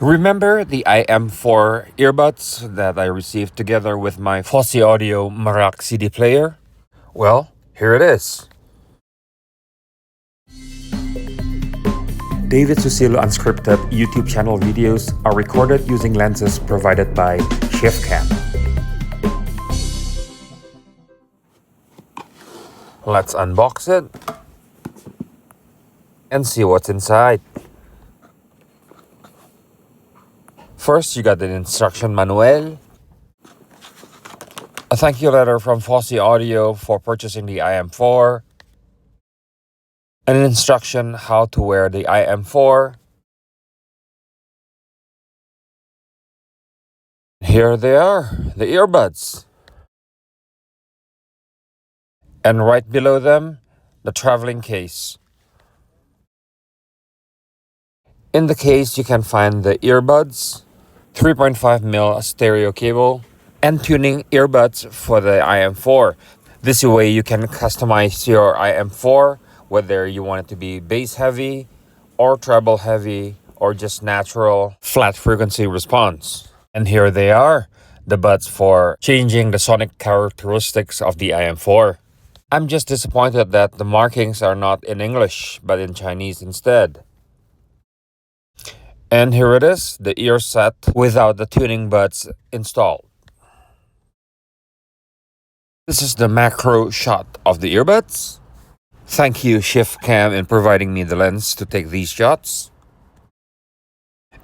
Remember the IM4 earbuds that I received together with my Fosi Audio Marak CD player? Well, here it is. David Susilo Unscripted YouTube channel videos are recorded using lenses provided by Cam. Let's unbox it and see what's inside. First, you got the instruction manual, a thank you letter from Fosi Audio for purchasing the IM4, and an instruction how to wear the IM4. Here they are, the earbuds. And right below them, the traveling case. In the case, you can find the earbuds, 3.5mm stereo cable, and tuning earbuds for the IM4. This way you can customize your IM4, whether you want it to be bass heavy, or treble heavy, or just natural flat frequency response. And here they are, the buds for changing the sonic characteristics of the IM4. I'm just disappointed that the markings are not in English, but in Chinese instead. And here it is, the ear set without the tuning buds installed. This is the macro shot of the earbuds. Thank you, Cam, in providing me the lens to take these shots.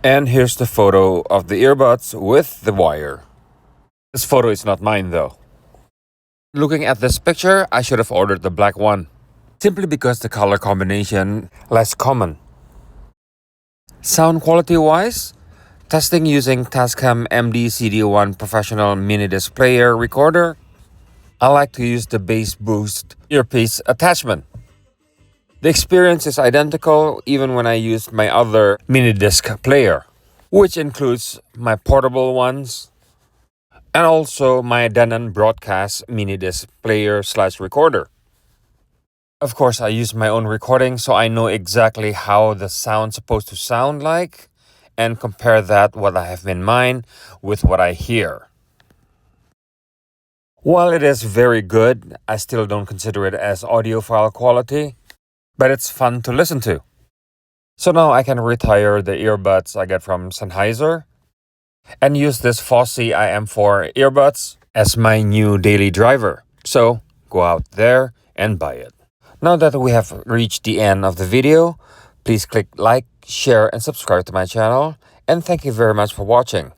And here's the photo of the earbuds with the wire. This photo is not mine though. Looking at this picture, I should have ordered the black one, simply because the color combination less common. Sound quality wise, testing using Tascam MD-CD1 Professional Mini Disc Player Recorder, I like to use the bass boost earpiece attachment. The experience is identical even when I use my other mini disc player, which includes my portable ones and also my Denon Broadcast mini disc player / recorder. Of course, I use my own recording, so I know exactly how the sound's supposed to sound like and compare that what I have in mind with what I hear. While it is very good, I still don't consider it as audiophile quality, but it's fun to listen to. So now I can retire the earbuds I get from Sennheiser and use this Fosi IM4 earbuds as my new daily driver. So go out there and buy it. Now that we have reached the end of the video, please click like, share, and subscribe to my channel. And thank you very much for watching.